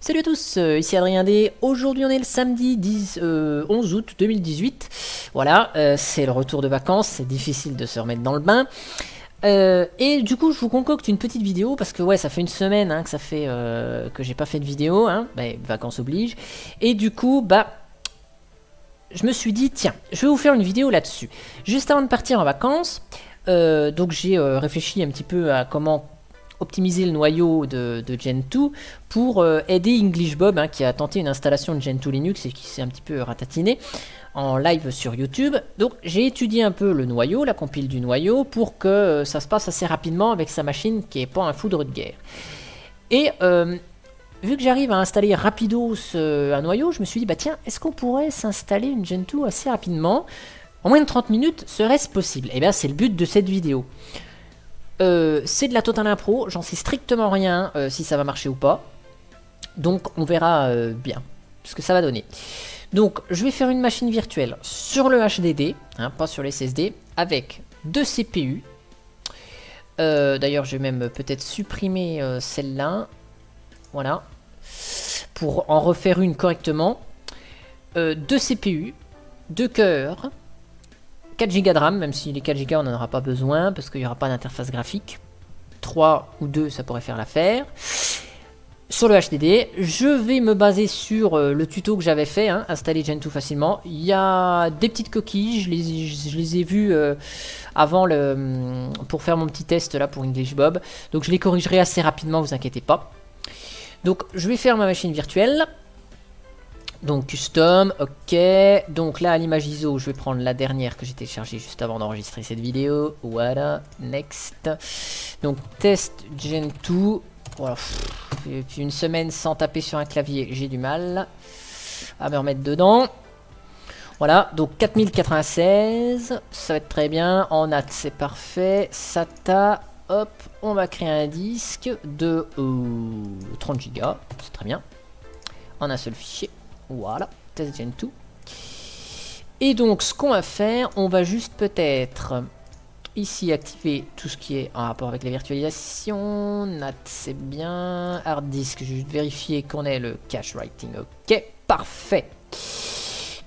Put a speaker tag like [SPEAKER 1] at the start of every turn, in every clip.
[SPEAKER 1] Salut à tous, ici Adrien D. Aujourd'hui on est le samedi 11 août 2018. Voilà, c'est le retour de vacances, c'est difficile de se remettre dans le bain. Et du coup je vous concocte une petite vidéo parce que ouais ça fait une semaine que ça fait que j'ai pas fait de vidéo, vacances oblige. Et du coup je me suis dit tiens, je vais vous faire une vidéo là-dessus. Juste avant de partir en vacances, donc j'ai réfléchi un petit peu à comment optimiser le noyau de Gentoo pour aider English Bob qui a tenté une installation de Gentoo Linux et qui s'est un petit peu ratatiné en live sur YouTube. Donc j'ai étudié un peu le noyau, la compile du noyau pour que ça se passe assez rapidement avec sa machine qui n'est pas un foudre de guerre. Et vu que j'arrive à installer rapidos un noyau, je me suis dit bah tiens, est-ce qu'on pourrait s'installer une Gentoo assez rapidement? En moins de 30 minutes, serait-ce possible? Et bien c'est le but de cette vidéo. C'est de la totale impro, j'en sais strictement rien si ça va marcher ou pas. Donc on verra bien ce que ça va donner. Donc je vais faire une machine virtuelle sur le HDD, pas sur les SSD, avec 2 CPU. D'ailleurs je vais même peut-être supprimer celle-là. Voilà. Pour en refaire une correctement. 2 CPU, 2 cœurs. 4 Go de RAM, même si les 4 Go on n'en aura pas besoin parce qu'il n'y aura pas d'interface graphique. 3 ou 2 ça pourrait faire l'affaire. Sur le HDD, je vais me baser sur le tuto que j'avais fait, installer Gentoo facilement. Il y a des petites coquilles, je les ai vues avant pour faire mon petit test là pour English Bob. Donc je les corrigerai assez rapidement, vous inquiétez pas. Donc je vais faire ma machine virtuelle. Donc custom, ok. Donc là à l'image ISO, je vais prendre la dernière que j'ai téléchargée juste avant d'enregistrer cette vidéo. Voilà, next. Donc test Gentoo. Voilà. Et puis une semaine sans taper sur un clavier, j'ai du mal à me remettre dedans. Voilà, donc 4096, ça va être très bien. En NAT, c'est parfait. SATA, hop, on va créer un disque de 30 Go, c'est très bien. En un seul fichier. Voilà, test Gentoo. Et donc ce qu'on va faire, on va juste peut-être ici activer tout ce qui est en rapport avec la virtualisation. NAT c'est bien. Hard disk, juste vérifier qu'on ait le cache writing. Ok, parfait.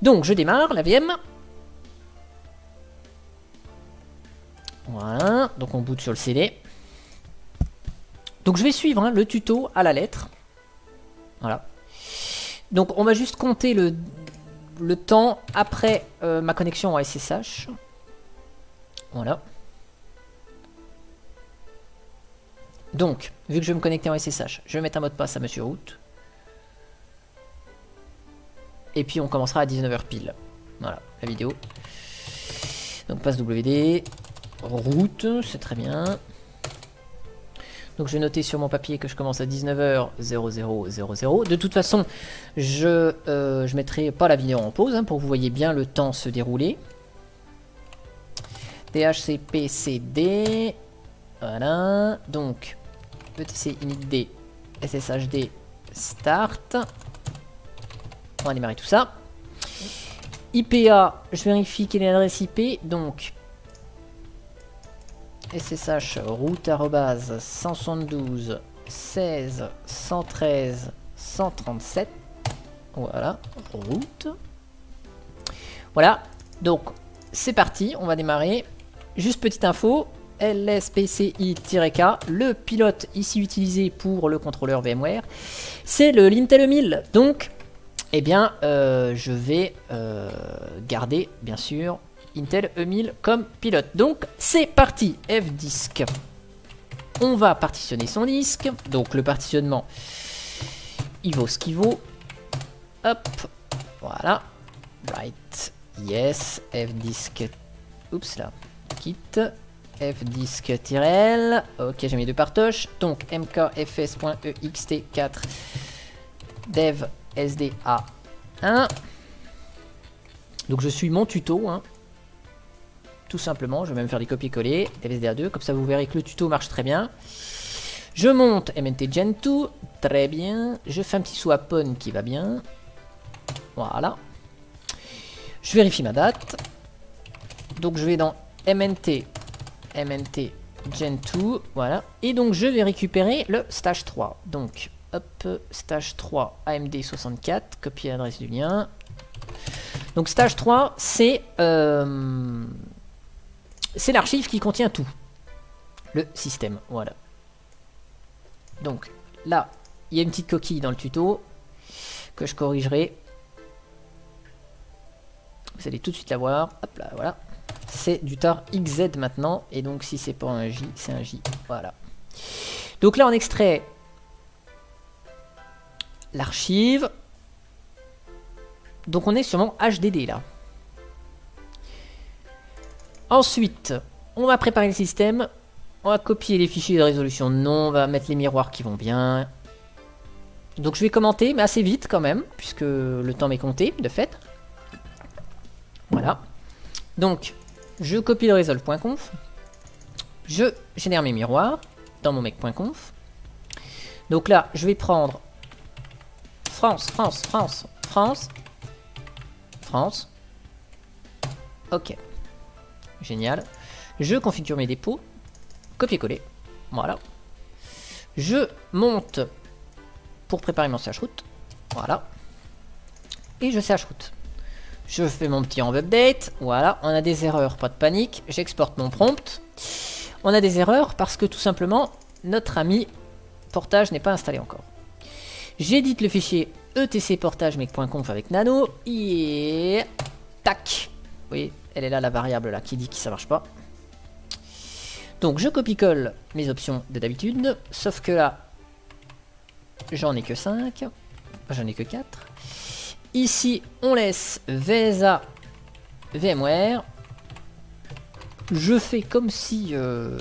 [SPEAKER 1] Donc je démarre la VM. Voilà, donc on boot sur le CD. Donc je vais suivre le tuto à la lettre. Voilà. Donc on va juste compter le temps après ma connexion en SSH. Voilà. Donc, vu que je vais me connecter en SSH, je vais mettre un mot de passe à Monsieur Root. Et puis on commencera à 19 h pile. Voilà, la vidéo. Donc passe WD. Root, c'est très bien. Donc je vais noter sur mon papier que je commence à 19h0000. De toute façon, je mettrai pas la vidéo en pause pour que vous voyez bien le temps se dérouler. DHCPCD. Voilà. Donc, ETC initd SSHD start. On va démarrer tout ça. IPA, je vérifie quelle est l'adresse IP. Donc, SSH root arrobase 172 16 113 137. Voilà, root. Voilà, donc c'est parti, on va démarrer. Juste petite info, LSPCI-K, le pilote ici utilisé pour le contrôleur VMware, c'est le l'Intel 1000. Donc, eh bien, je vais garder, bien sûr, Intel E1000 comme pilote. Donc c'est parti, F-Disk. On va partitionner son disque. Donc le partitionnement, il vaut ce qu'il vaut. Hop, voilà. Right, yes, F-Disk. Oups là, quitte. F-Disk-L. Ok, j'ai mis 2 partoches. Donc mkfs.ext4 dev sda1. Donc je suis mon tuto, tout simplement. Je vais même faire des copier-coller, DevSDA2, comme ça vous verrez que le tuto marche très bien. Je monte MNT Gentoo, très bien. Je fais un petit swap on qui va bien. Voilà. Je vérifie ma date. Donc je vais dans MNT Gentoo, voilà. Et donc je vais récupérer le stage 3. Donc hop, stage 3, AMD 64, copier l'adresse du lien. Donc stage 3, c'est l'archive qui contient tout. Le système, voilà. Donc là, il y a une petite coquille dans le tuto que je corrigerai. Vous allez tout de suite la voir. Hop là, voilà. C'est du tar XZ maintenant. Et donc si c'est pas un J, c'est un J. Voilà. Donc là, on extrait l'archive. Donc on est sur mon HDD là. Ensuite, on va préparer le système. On va copier les fichiers de résolution de nom. On va mettre les miroirs qui vont bien. Donc je vais commenter, mais assez vite quand même, puisque le temps m'est compté, de fait. Voilà. Donc, je copie le resolve.conf. Je génère mes miroirs dans mon mec.conf. Donc là, je vais prendre France. Ok. Génial. Je configure mes dépôts. Copier-coller. Voilà. Je monte pour préparer mon chroot. Voilà. Et je chroot. Je fais mon petit env update. Voilà. On a des erreurs, pas de panique. J'exporte mon prompt. On a des erreurs parce que tout simplement, notre ami portage n'est pas installé encore. J'édite le fichier etc portage mec.conf avec nano. Et tac. Vous voyez, elle est là, la variable là qui dit que ça marche pas. Donc je copie-colle mes options de d'habitude. Sauf que là, j'en ai que 5. J'en ai que 4. Ici, on laisse VSA VMware. Je fais comme si je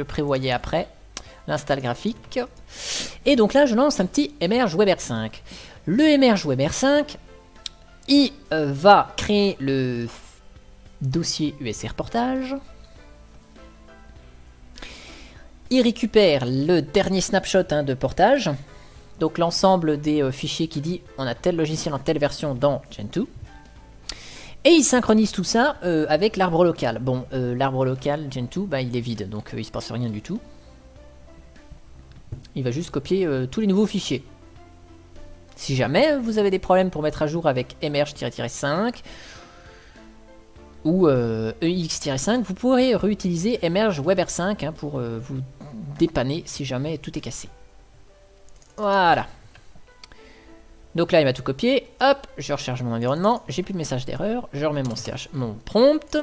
[SPEAKER 1] prévoyais après l'install graphique. Et donc là, je lance un petit Emerge WebR5. Le Emerge WebR5, il va créer le dossier USR portage. Il récupère le dernier snapshot de portage. Donc l'ensemble des fichiers qui dit on a tel logiciel en telle version dans Gentoo. Et il synchronise tout ça avec l'arbre local. Bon, l'arbre local Gentoo, bah, il est vide, donc il se passe rien du tout. Il va juste copier tous les nouveaux fichiers. Si jamais vous avez des problèmes pour mettre à jour avec Emerge-5 ou EX-5, vous pourrez réutiliser Emerge WebR5 pour vous dépanner si jamais tout est cassé. Voilà. Donc là, il m'a tout copié. Hop, je recharge mon environnement. J'ai plus de message d'erreur. Je remets mon prompt.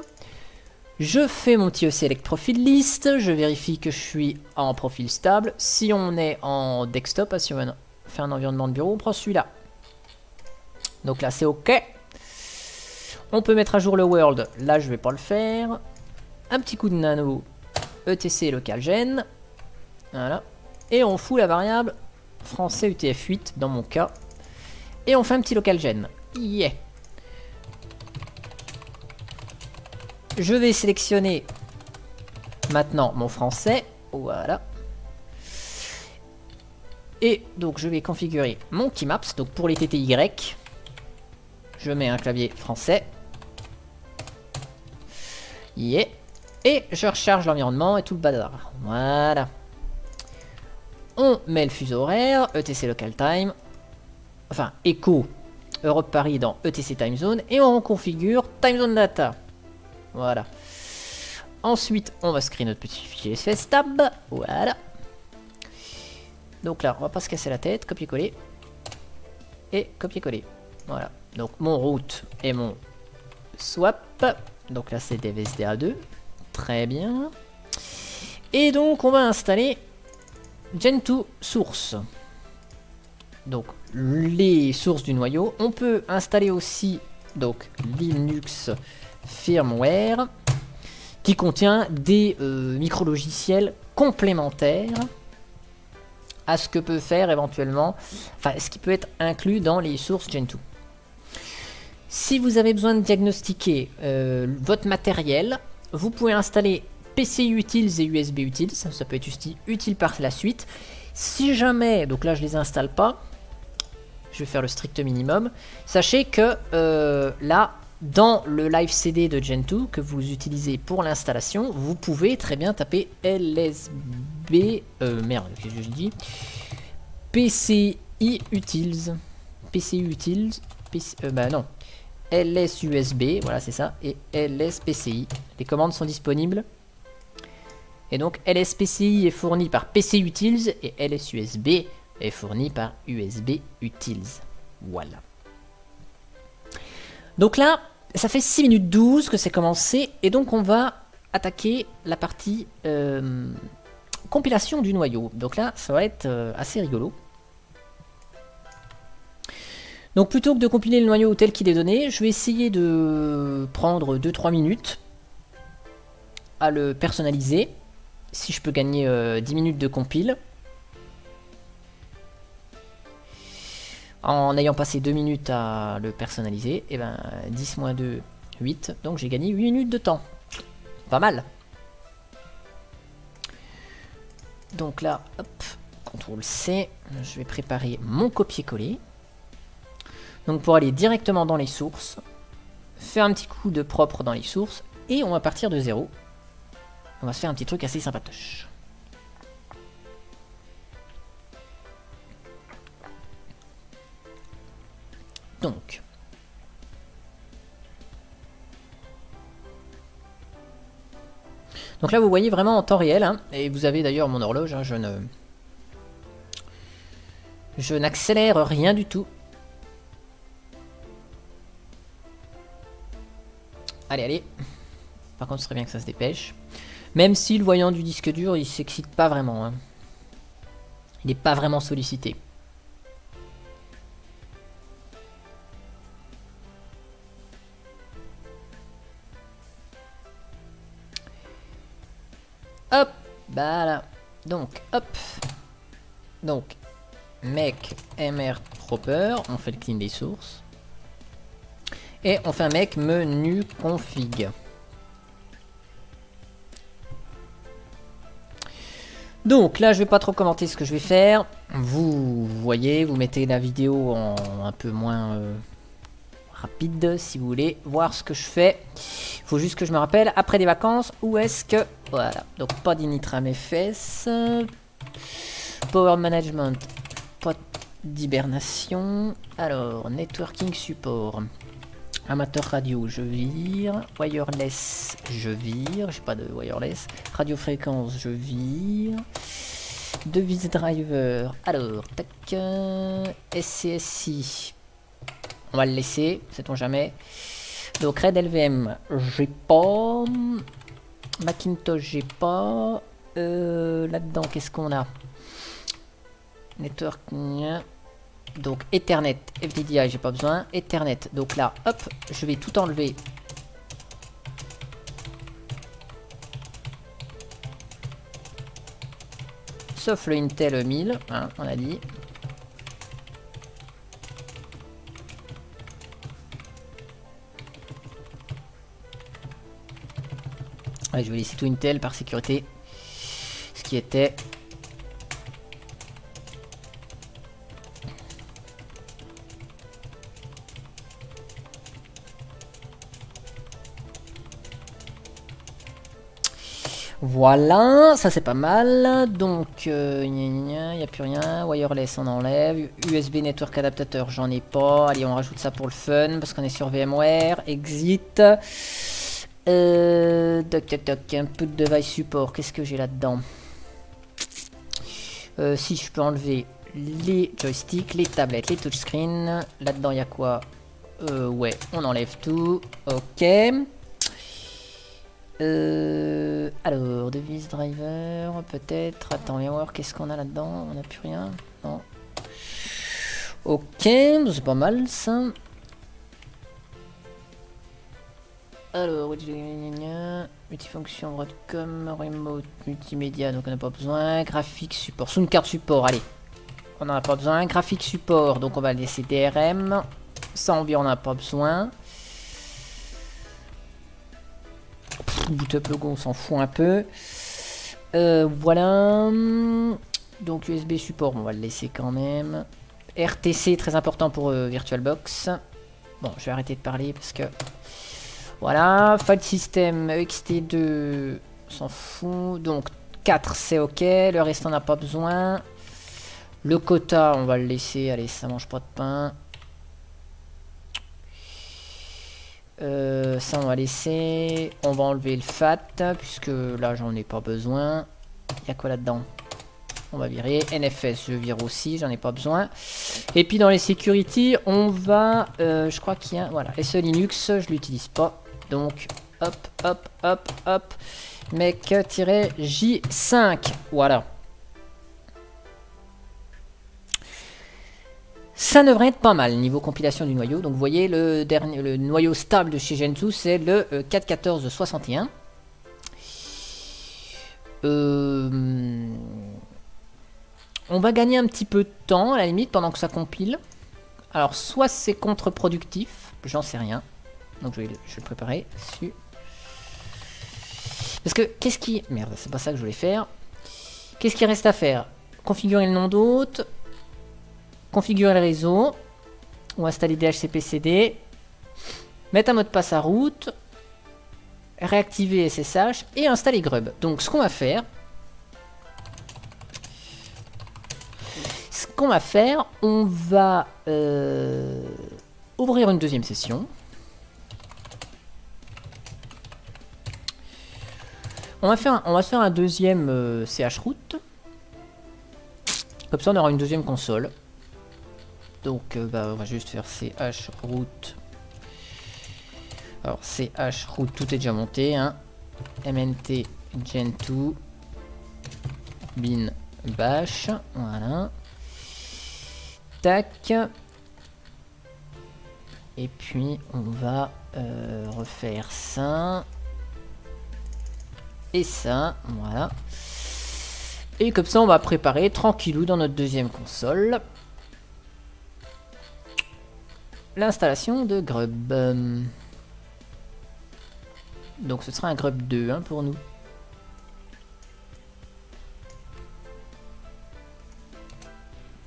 [SPEAKER 1] Je fais mon petit select profil list. Je vérifie que je suis en profil stable. Si on est en desktop, si on fait un environnement de bureau, on prend celui-là. Donc là, c'est OK. On peut mettre à jour le world. Là, je vais pas le faire. Un petit coup de nano etc localgen. Voilà. Et on fout la variable français UTF-8 dans mon cas. Et on fait un petit localgen. Yeah. Je vais sélectionner maintenant mon français. Voilà. Et donc je vais configurer mon keymaps. Donc pour les TTY, je mets un clavier français. Yeah. Et je recharge l'environnement et tout le bazar. Voilà. On met le fuseau horaire, ETC local time. Enfin, Echo Europe Paris dans ETC time zone. Et on configure time zone data. Voilà. Ensuite, on va screen notre petit fichier SS tab. Voilà. Donc là, on va pas se casser la tête. Copier-coller. Et copier-coller. Voilà. Donc mon route et mon swap. Donc là, c'est des VSDA2. Très bien. Et donc, on va installer Gentoo source. Donc, les sources du noyau. On peut installer aussi donc Linux firmware qui contient des micro-logiciels complémentaires à ce que peut faire éventuellement, enfin ce qui peut être inclus dans les sources Gentoo. Si vous avez besoin de diagnostiquer votre matériel, vous pouvez installer PCI Utils et USB Utils, ça peut être utile par la suite. Si jamais, donc là je les installe pas, je vais faire le strict minimum, sachez que là dans le live CD de Gentoo que vous utilisez pour l'installation, vous pouvez très bien taper LSB, merde, qu'est-ce que je dis, PCI Utils, PCI Utils, bah non, LSUSB, voilà c'est ça, et LSPCI. Les commandes sont disponibles. Et donc LSPCI est fourni par PCI Utils et LSUSB est fourni par USB Utils. Voilà. Donc là, ça fait 6 minutes 12 que c'est commencé, et donc on va attaquer la partie compilation du noyau. Donc là, ça va être assez rigolo. Donc plutôt que de compiler le noyau tel qu'il est donné, je vais essayer de prendre 2-3 minutes à le personnaliser. Si je peux gagner 10 minutes de compile. En ayant passé 2 minutes à le personnaliser, et ben 10 moins 2, 8. Donc j'ai gagné 8 minutes de temps. Pas mal. Donc là, hop, CTRL C, je vais préparer mon copier-coller. Donc pour aller directement dans les sources, faire un petit coup de propre dans les sources, et on va partir de 0. On va se faire un petit truc assez sympatoche. Donc là vous voyez vraiment en temps réel, hein, et vous avez d'ailleurs mon horloge, hein, je n'accélère rien du tout. Allez, allez. Par contre, ce serait bien que ça se dépêche. Même si le voyant du disque dur, il s'excite pas vraiment. Hein. Il n'est pas vraiment sollicité. Hop, bah là. Donc, hop. Donc, make mr proper. On fait le clean des sources. Et on fait un make menu config. Donc là je vais pas trop commenter ce que je vais faire. Vous voyez, vous mettez la vidéo en un peu moins rapide si vous voulez voir ce que je fais. Il faut juste que je me rappelle après des vacances où est-ce que... Voilà, donc pas d'initramfs. Power management, pas d'hibernation. Alors, networking support. Amateur radio, je vire. Wireless, je vire. J'ai pas de wireless. Radio fréquence, je vire. Device driver. Alors, tac. SCSI. On va le laisser, sait-on jamais. Donc, Red LVM, j'ai pas. Macintosh, j'ai pas. Là-dedans, qu'est-ce qu'on a? Network. Donc Ethernet, FDDI, j'ai pas besoin. Ethernet, donc là, hop, je vais tout enlever. Sauf le Intel 1000, hein, on a dit. Ouais, je vais laisser tout Intel par sécurité. Ce qui était... Voilà, ça c'est pas mal. Donc, il n'y a plus rien. Wireless, on enlève. USB Network Adaptateur, j'en ai pas. Allez, on rajoute ça pour le fun parce qu'on est sur VMware. Exit. Doc, doc, doc. Input device support. Qu'est-ce que j'ai là-dedans? Si je peux enlever les joysticks, les tablettes, les touchscreens. Là-dedans, il y a quoi? Ouais, on enlève tout. Ok. Alors, device driver, peut-être. Attends, viens voir, qu'est-ce qu'on a là-dedans? On n'a plus rien? Non. Ok, c'est pas mal ça. Alors, multifonction, Broadcom, remote, multimédia, donc on n'a pas besoin. Graphique support, sous une carte support, allez. On n'en a pas besoin. Graphique support, donc on va laisser DRM. Ça, on n'a pas besoin. Boot up logo, on s'en fout un peu. Voilà. Donc USB support, on va le laisser quand même. RTC, très important pour VirtualBox. Bon, je vais arrêter de parler parce que... Voilà, file system, ext2, on s'en fout. Donc 4 c'est ok, le reste on n'a pas besoin. Le quota, on va le laisser, allez, ça mange pas de pain. Ça on va laisser. On va enlever le fat, puisque là j'en ai pas besoin. Il y a quoi là-dedans? On va virer. NFS, je vire aussi, j'en ai pas besoin. Et puis dans les security, on va... je crois qu'il y a... Voilà, SE Linux, je l'utilise pas. Donc, hop, hop, hop, hop. Mec-J5. Voilà. Ça devrait être pas mal niveau compilation du noyau. Donc vous voyez le noyau stable de chez Gentoo, c'est le 4.14.61. On va gagner un petit peu de temps à la limite pendant que ça compile. Alors soit c'est contre-productif, j'en sais rien. Donc je vais le préparer dessus. Parce que qu'est-ce qui... Merde, c'est pas ça que je voulais faire. Qu'est-ce qui reste à faire? Configurer le nom d'hôte. Configurer le réseau. Ou installer DHCP/CD. Mettre un mot de passe à route. Réactiver SSH. Et installer Grub. Donc ce qu'on va faire... on va ouvrir une deuxième session. On va faire un deuxième chroot. Comme ça on aura une deuxième console. Donc on va juste faire chroot. Alors chroot, tout est déjà monté, hein. mnt gentoo bin bash. Voilà. Tac. Et puis on va refaire ça. Et ça, voilà. Et comme ça on va préparer tranquillou dans notre deuxième console l'installation de Grub. Donc ce sera un Grub 2 hein, pour nous.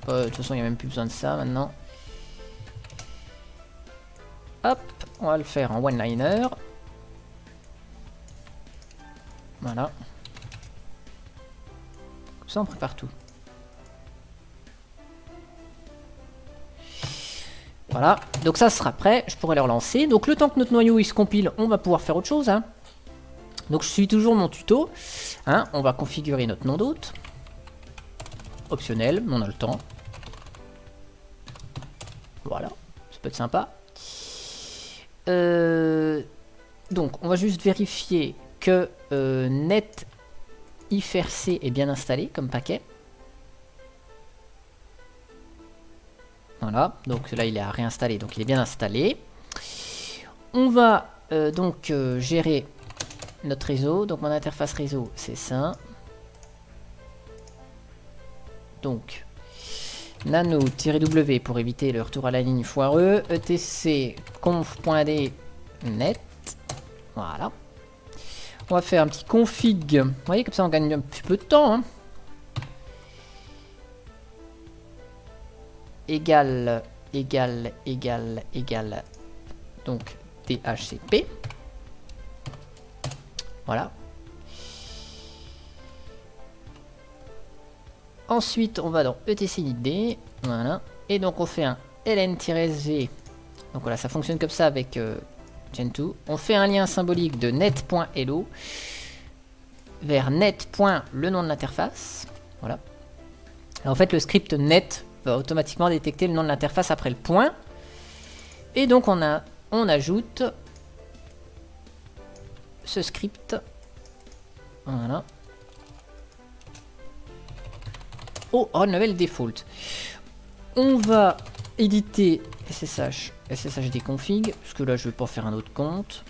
[SPEAKER 1] De toute façon il n'y a même plus besoin de ça maintenant. Hop, on va le faire en one-liner. Voilà. Comme ça on prépare tout. Voilà, donc ça sera prêt, je pourrai le relancer. Donc le temps que notre noyau il se compile, on va pouvoir faire autre chose. Hein. Donc je suis toujours mon tuto. Hein. On va configurer notre nom d'hôte. Optionnel, mais on a le temps. Voilà, ça peut être sympa. Donc on va juste vérifier que net ifrc est bien installé comme paquet. Voilà, donc là il est à réinstaller, donc il est bien installé. On va donc gérer notre réseau. Donc mon interface réseau c'est ça. Donc nano-w pour éviter le retour à la ligne foireux. etc conf.d net. Voilà. On va faire un petit config. Vous voyez, comme ça on gagne un petit peu de temps. Hein. Égal. Donc DHCP. Voilà. Ensuite, on va dans etc-id. Voilà. Et donc on fait un ln-v. Donc voilà, ça fonctionne comme ça avec Gentoo. On fait un lien symbolique de net.hello vers net. Le nom de l'interface. Voilà. En fait, le script net va automatiquement détecter le nom de l'interface après le point. Et donc on ajoute ce script. Voilà. Au run level default. On va éditer sshd config, parce que là je vais pas faire un autre compte.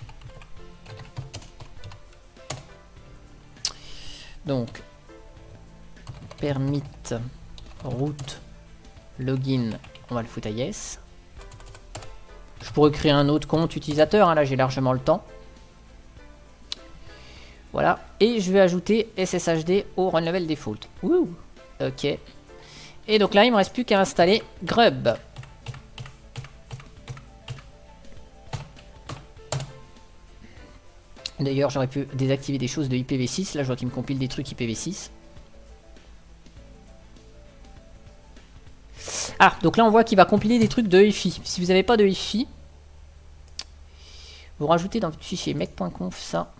[SPEAKER 1] Donc permit root login, on va le foutre à yes. Je pourrais créer un autre compte utilisateur, hein, là j'ai largement le temps. Voilà, et je vais ajouter sshd au run level default. Wouh. Ok. Et donc là il me reste plus qu'à installer Grub. D'ailleurs, j'aurais pu désactiver des choses de IPv6. Là, je vois qu'il me compile des trucs IPv6. Ah, donc là, on voit qu'il va compiler des trucs de EFI. Si vous n'avez pas de EFI, vous rajoutez dans votre fichier mec.conf ça.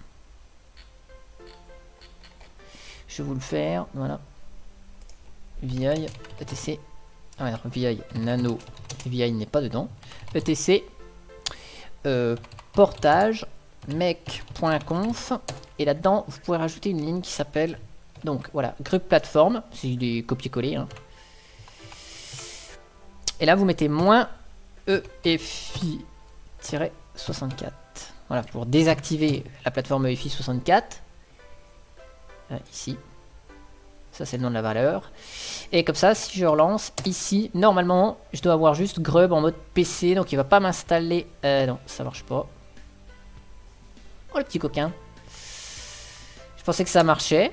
[SPEAKER 1] Je vais vous le faire. Voilà. VI, ETC. Ah ouais, VI nano. VI n'est pas dedans. ETC. Portage. mec.conf. Et là-dedans, vous pouvez rajouter une ligne qui s'appelle. Donc voilà, groupe plateforme. C'est des copier-coller. Hein. Et là, vous mettez moins EFI-64. Voilà, pour désactiver la plateforme EFI64. Ici. Ça, c'est le nom de la valeur. Et comme ça, si je relance, ici, normalement, je dois avoir juste Grub en mode PC. Donc, il va pas m'installer... non, ça marche pas. Oh, le petit coquin. Je pensais que ça marchait.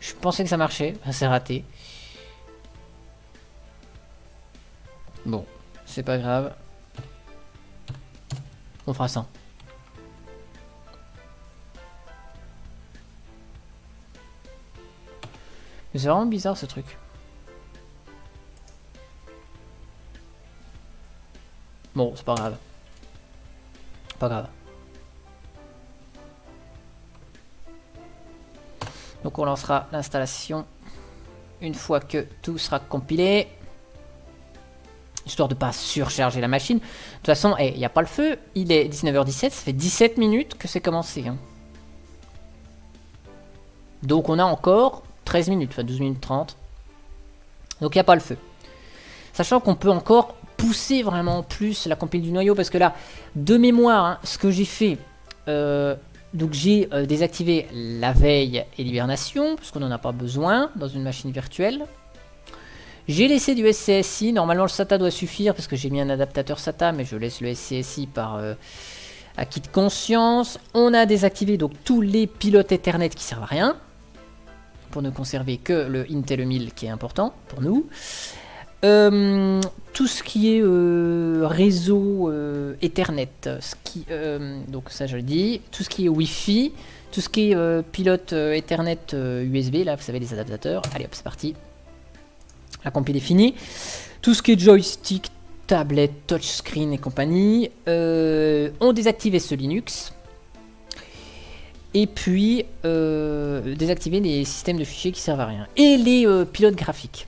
[SPEAKER 1] Je pensais que ça marchait. C'est raté. Bon, c'est pas grave. On fera ça. Mais c'est vraiment bizarre ce truc. Bon, c'est pas grave. Pas grave. Donc on lancera l'installation une fois que tout sera compilé. Histoire de pas surcharger la machine. De toute façon, il n'y a pas le feu. Il est 19h17, ça fait 17 minutes que c'est commencé. Hein. Donc on a encore 13 minutes, enfin 12 minutes 30. Donc il n'y a pas le feu. Sachant qu'on peut encore pousser vraiment plus la compile du noyau. Parce que là, de mémoire, hein, ce que j'ai fait... donc j'ai désactivé la veille et l'hibernation, parce qu'on n'en a pas besoin dans une machine virtuelle. J'ai laissé du SCSI, normalement le SATA doit suffire, parce que j'ai mis un adaptateur SATA, mais je laisse le SCSI par acquis de conscience. On a désactivé donc tous les pilotes Ethernet qui servent à rien, pour ne conserver que le Intel 1000 qui est important pour nous. Tout ce qui est réseau Ethernet, donc ça je le dis, tout ce qui est Wi-Fi, tout ce qui est pilote Ethernet USB, là vous savez les adaptateurs, allez hop c'est parti, la compile est finie, tout ce qui est joystick, tablette, touchscreen et compagnie, on désactivait ce Linux, et puis désactiver les systèmes de fichiers qui servent à rien, et les pilotes graphiques.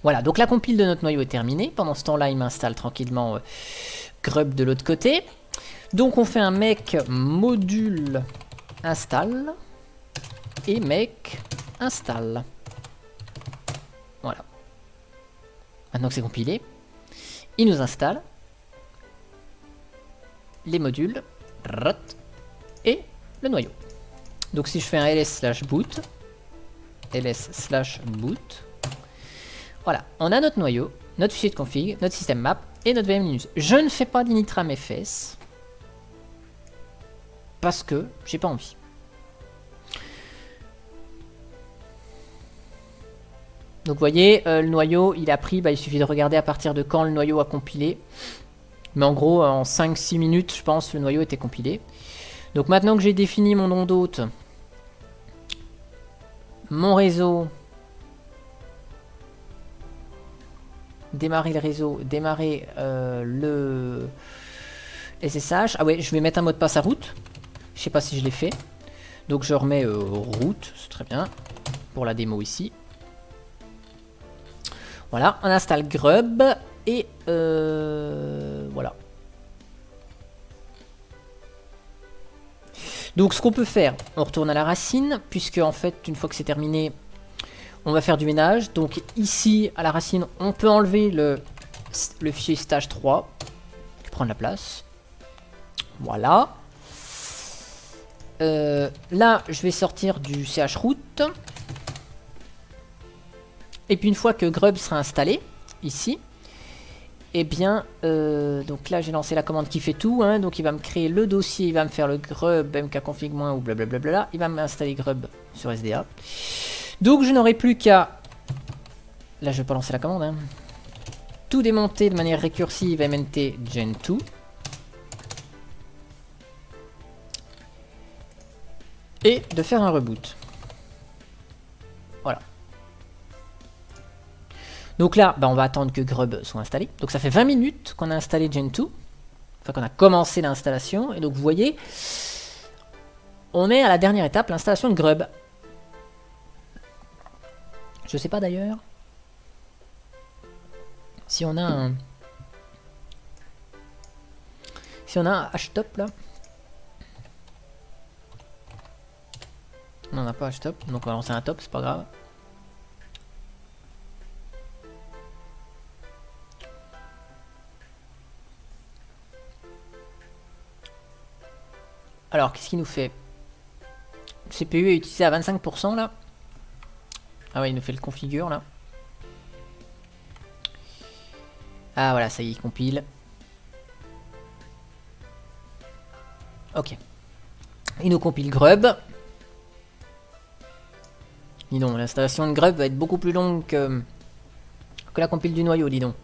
[SPEAKER 1] Voilà, donc la compile de notre noyau est terminée. Pendant ce temps-là, il m'installe tranquillement Grub de l'autre côté. Donc on fait un mec module install et mec install. Voilà. Maintenant que c'est compilé, il nous installe les modules et le noyau. Donc si je fais un ls/boot, ls/boot, voilà, on a notre noyau, notre fichier de config, notre système map et notre VM Linux. Je ne fais pas d'initram fs parce que j'ai pas envie. Donc vous voyez, le noyau, il a pris, il suffit de regarder à partir de quand le noyau a compilé. Mais en gros, en 5-6 minutes, je pense, le noyau était compilé. Donc maintenant que j'ai défini mon nom d'hôte, mon réseau... Démarrer le réseau, démarrer le SSH. Ah ouais, je vais mettre un mot de passe à route. Je sais pas si je l'ai fait. Donc je remets route, c'est très bien. Pour la démo ici. Voilà, on installe Grub et voilà. Donc ce qu'on peut faire, on retourne à la racine, puisque en fait, une fois que c'est terminé, on va faire du ménage. Donc ici, à la racine, on peut enlever le fichier stage 3 qui prend de la place. Voilà. Là, je vais sortir du chroot. Et puis une fois que Grub sera installé, ici, eh bien, donc là, j'ai lancé la commande qui fait tout. Hein, donc il va me créer le dossier, il va me faire le Grub mkconfig- ou blablabla. Il va m'installer Grub sur SDA. Donc je n'aurai plus qu'à... Là je vais pas lancer la commande. Hein. tout démonter de manière récursive MNT Gen 2. Et de faire un reboot. Voilà. Donc là, bah, on va attendre que Grub soit installé. Donc ça fait 20 minutes qu'on a installé Gen 2. Enfin qu'on a commencé l'installation. Et donc vous voyez, on est à la dernière étape, l'installation de Grub. Je sais pas d'ailleurs si on a un... Si on a un htop là. Non, on n'a pas htop, donc on va lancer un top, c'est pas grave. Alors, qu'est-ce qu'il nous fait? Le CPU est utilisé à 25% là. Ah ouais, il nous fait le configure là. Ah voilà, ça y est, il compile. Ok. Il nous compile Grub. Dis donc, l'installation de Grub va être beaucoup plus longue que la compile du noyau, dis donc.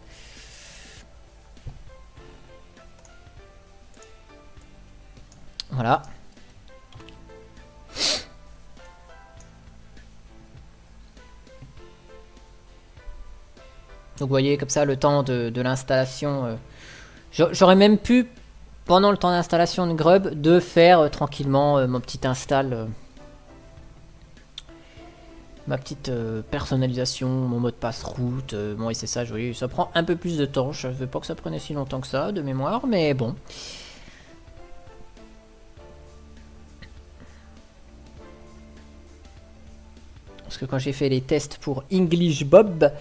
[SPEAKER 1] Voilà. Donc vous voyez comme ça le temps de l'installation. J'aurais même pu, pendant le temps d'installation de Grub, de faire tranquillement mon petit install. Ma petite personnalisation, mon mot de passe route. Bon, et c'est ça, je voyais, ça prend un peu plus de temps. Je ne savais pas que ça prenait si longtemps que ça, de mémoire, mais bon. Parce que quand j'ai fait les tests pour English Bob,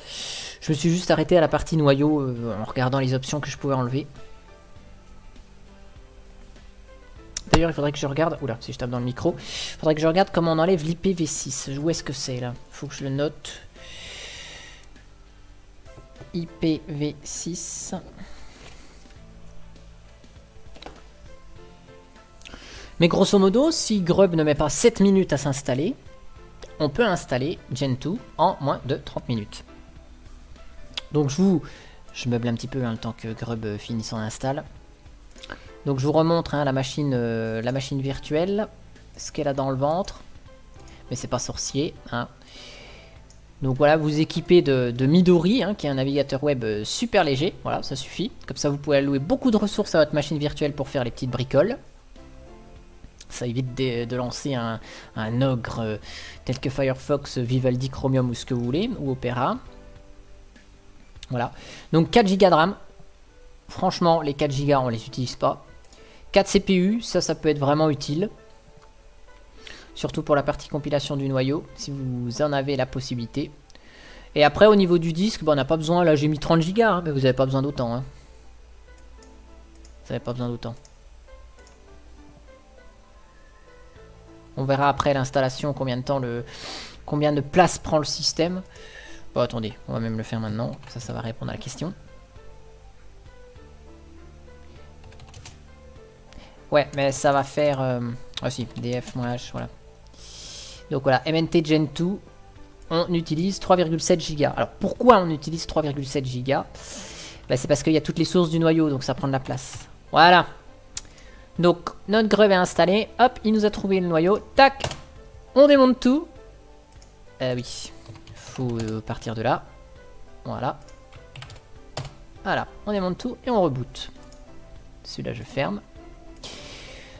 [SPEAKER 1] je me suis juste arrêté à la partie noyau en regardant les options que je pouvais enlever. D'ailleurs, il faudrait que je regarde... Oula, si je tape dans le micro. Il faudrait que je regarde comment on enlève l'IPv6. Où est-ce que c'est, là? Faut que je le note. IPv6. Mais grosso modo, si Grub ne met pas 7 minutes à s'installer, on peut installer Gen 2 en moins de 30 minutes. Donc je meuble un petit peu hein, le temps que Grub finisse son install. Donc je vous remontre hein, la machine virtuelle, ce qu'elle a dans le ventre. Mais c'est pas sorcier. Hein. Donc voilà, vous équipez de Midori, hein, qui est un navigateur web super léger. Voilà, ça suffit. Comme ça, vous pouvez allouer beaucoup de ressources à votre machine virtuelle pour faire les petites bricoles. Ça évite de lancer un ogre tel que Firefox, Vivaldi, Chromium ou ce que vous voulez, ou Opera. Voilà. Donc 4 Go de RAM. Franchement, les 4 Go, on les utilise pas. 4 CPU, ça peut être vraiment utile. Surtout pour la partie compilation du noyau, si vous en avez la possibilité. Et après, au niveau du disque, on n'a pas besoin. Là, j'ai mis 30 Go, hein, mais vous n'avez pas besoin d'autant. Hein. Vous n'avez pas besoin d'autant. On verra après l'installation combien de place prend le système. Bon, attendez, on va même le faire maintenant. Ça va répondre à la question. Ouais, mais ça va faire... Ah si, df-h, voilà. Donc voilà, MNT Gen 2, on utilise 3,7 Go. Alors pourquoi on utilise 3,7 Go? Bah, c'est parce qu'il y a toutes les sources du noyau, donc ça prend de la place. Voilà. Donc notre Grub est installé. Hop, il nous a trouvé le noyau. Tac, on démonte tout. Oui, faut partir de là. Voilà. Voilà, on démonte tout et on reboot. Celui-là, je ferme.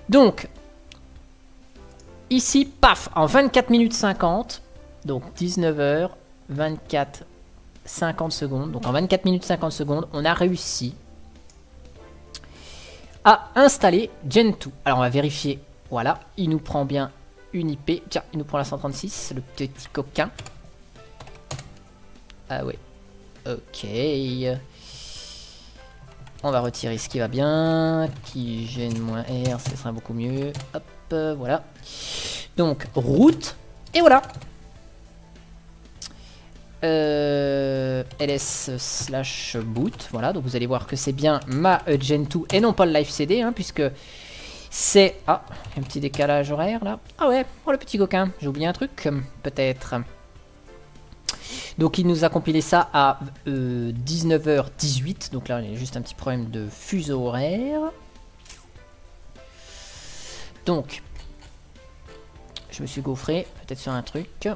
[SPEAKER 1] Donc, ici, paf, en 24 minutes 50, donc 19h, 24, 50 secondes, donc en 24 minutes 50 secondes, on a réussi à installer Gen 2. Alors, on va vérifier, voilà, il nous prend bien une IP, tiens, il nous prend la 136, le petit coquin. Ah ouais, ok. On va retirer ce qui va bien, qui gêne moins R, ce sera beaucoup mieux. Hop, voilà. Donc, route, et voilà. ls/boot, voilà. Donc vous allez voir que c'est bien ma Gen 2 et non pas le live CD, hein, puisque c'est... Ah, un petit décalage horaire là. Ah ouais, oh le petit coquin, j'ai oublié un truc, peut-être. Donc il nous a compilé ça à 19h18. Donc là, il y a juste un petit problème de fuseau horaire. Donc, je me suis gaufré, peut-être sur un truc.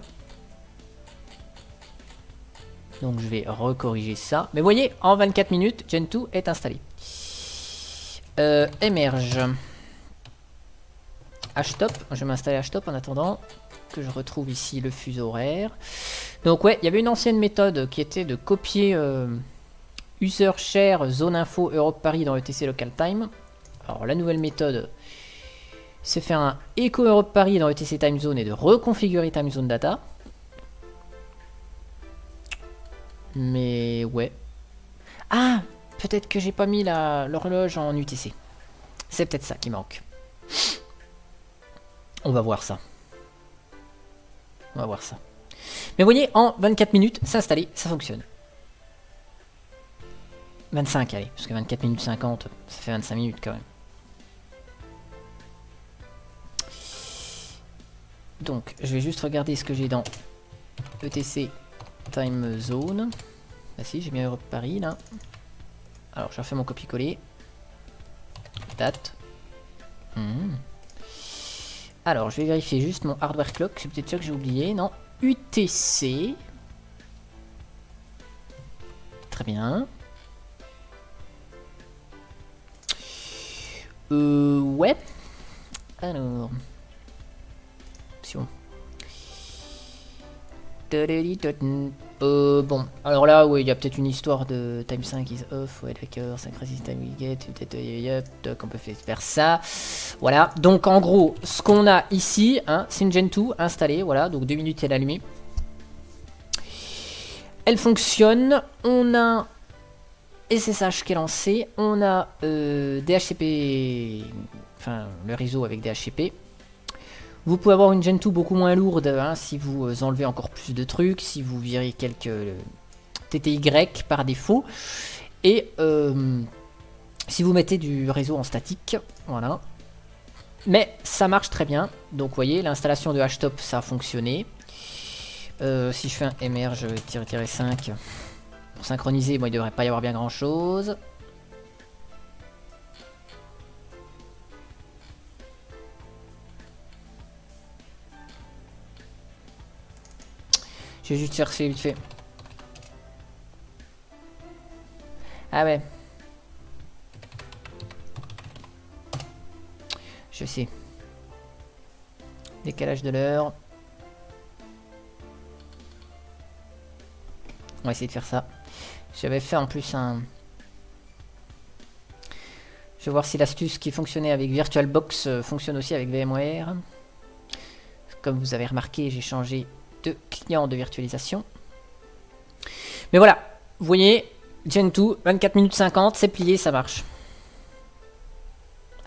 [SPEAKER 1] Donc je vais recorriger ça. Mais vous voyez, en 24 minutes, Gentoo est installé. Émerge. Htop. Je vais m'installer Htop en attendant que je retrouve ici le fuseau horaire. Donc ouais, il y avait une ancienne méthode qui était de copier user share zone info Europe Paris dans ETC local time. Alors la nouvelle méthode, c'est faire un echo Europe Paris dans ETC time zone et de reconfigurer time zone data. Mais ouais. Ah, peut-être que j'ai pas mis l'horloge en UTC. C'est peut-être ça qui manque. On va voir ça. On va voir ça. Mais vous voyez, en 24 minutes, c'est installé, ça fonctionne. 25, allez, parce que 24 minutes 50, ça fait 25 minutes quand même. Donc, je vais juste regarder ce que j'ai dans ETC Time Zone. Ah si, j'ai bien Europe Paris, là. Alors, je refais mon copier-coller. Date. Alors, je vais vérifier juste mon hardware clock. C'est peut-être ça que j'ai oublié. Non. UTC. Très bien. Ouais. Alors. Bon, alors là, oui, il y a peut-être une histoire de time 5 is off, ouais, d'accord, synchronicity time we get, peut-être on peut faire ça. Voilà, donc en gros, ce qu'on a ici, hein, c'est une Gentoo installée, voilà, donc 2 minutes elle est allumée. Elle fonctionne, on a SSH qui est lancé, on a DHCP, enfin le réseau avec DHCP. Vous pouvez avoir une Gentoo beaucoup moins lourde hein, si vous enlevez encore plus de trucs, si vous virez quelques TTY par défaut. Et si vous mettez du réseau en statique, voilà. Mais ça marche très bien. Donc vous voyez, l'installation de Htop, ça a fonctionné. Si je fais un emerge -5 pour synchroniser, bon, il ne devrait pas y avoir bien grand chose. Je vais juste chercher vite fait. Ah ouais. Je sais. Décalage de l'heure. On va essayer de faire ça. J'avais fait en plus un... Je vais voir si l'astuce qui fonctionnait avec VirtualBox fonctionne aussi avec VMware. Comme vous avez remarqué, j'ai changé de client de virtualisation. Mais voilà, vous voyez, Gentoo, 24 minutes 50, c'est plié, ça marche.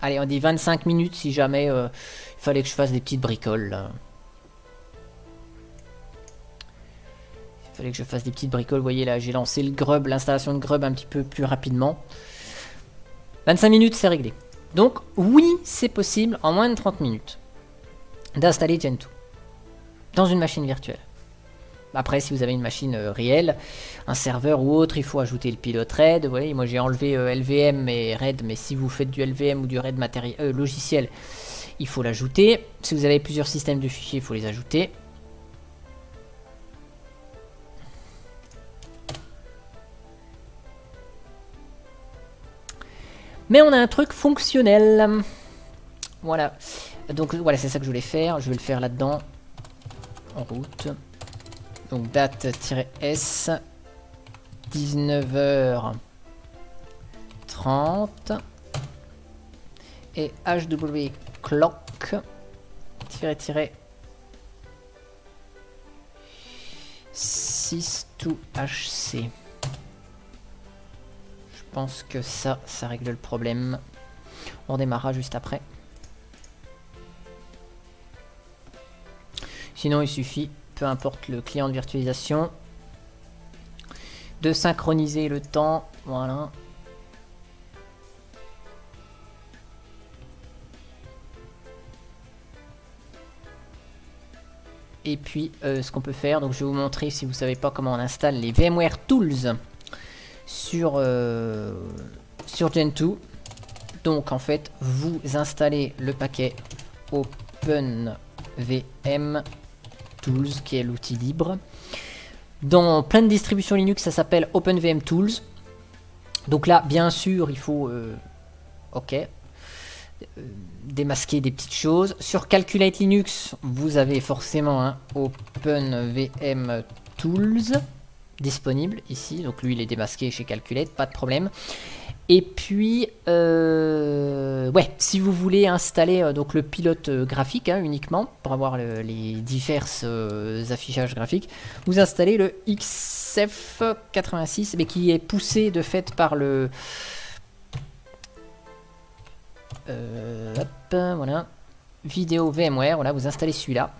[SPEAKER 1] Allez, on dit 25 minutes si jamais il fallait que je fasse des petites bricoles. Là. Il fallait que je fasse des petites bricoles, vous voyez là, j'ai lancé le Grub, l'installation de Grub un petit peu plus rapidement. 25 minutes, c'est réglé. Donc, oui, c'est possible en moins de 30 minutes d'installer Gentoo dans une machine virtuelle. Après, si vous avez une machine réelle, un serveur ou autre, il faut ajouter le pilote RAID. Vous voyez, moi j'ai enlevé LVM et RAID, mais si vous faites du LVM ou du RAID logiciel, il faut l'ajouter. Si vous avez plusieurs systèmes de fichiers, il faut les ajouter. Mais on a un truc fonctionnel. Voilà. Donc voilà, c'est ça que je voulais faire. Je vais le faire là-dedans. En route. Donc date-s 19h30 et hw clock -6 to hc. Je pense que ça règle le problème. On redémarrera juste après. Sinon il suffit, peu importe le client de virtualisation, de synchroniser le temps, voilà. Et puis ce qu'on peut faire, donc je vais vous montrer si vous savez pas comment on installe les VMware Tools sur Gentoo. Donc en fait vous installez le paquet OpenVM Tools qui est l'outil libre. Dans plein de distributions Linux ça s'appelle OpenVM Tools. Donc là bien sûr il faut démasquer des petites choses. Sur Calculate Linux vous avez forcément un OpenVM Tools disponible ici, donc lui il est démasqué chez Calculate, pas de problème. Et puis ouais, si vous voulez installer donc le pilote graphique uniquement pour avoir les diverses affichages graphiques, vous installez le XF86 mais qui est poussé de fait par le voilà, vidéo VMware, voilà, vous installez celui-là,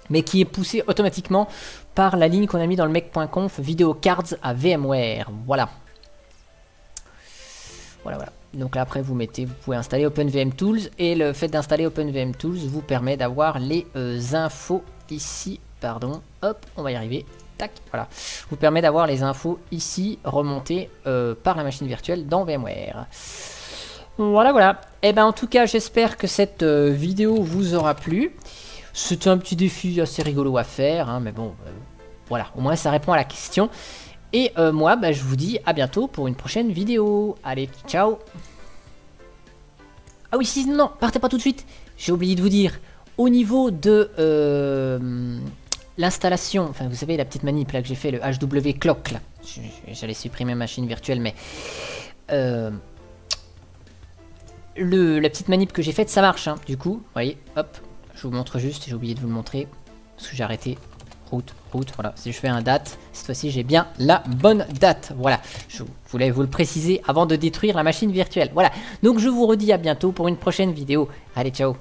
[SPEAKER 1] mais qui est poussé automatiquement par la ligne qu'on a mis dans le mec.conf vidéo cards à VMware, voilà. Voilà. Donc là après vous pouvez installer OpenVM Tools et le fait d'installer OpenVM Tools vous permet d'avoir les infos ici, pardon, hop, on va y arriver, tac, voilà, vous permet d'avoir les infos ici remontées par la machine virtuelle dans VMware. Voilà. Et ben en tout cas j'espère que cette vidéo vous aura plu. C'était un petit défi assez rigolo à faire, hein, mais bon, voilà, au moins ça répond à la question. Et moi, bah, je vous dis à bientôt pour une prochaine vidéo. Allez, ciao. Ah oui, si, non, partez pas tout de suite. J'ai oublié de vous dire, au niveau de l'installation, enfin vous savez la petite manip là que j'ai fait, le HW Clock là. J'allais supprimer ma machine virtuelle, mais la petite manip que j'ai faite, ça marche, hein. Du coup, vous voyez, hop, je vous montre juste, j'ai oublié de vous le montrer, parce que j'ai arrêté, route, voilà, si je fais un date, cette fois-ci j'ai bien la bonne date, voilà, je voulais vous le préciser avant de détruire la machine virtuelle, voilà, donc je vous redis à bientôt pour une prochaine vidéo, allez, ciao.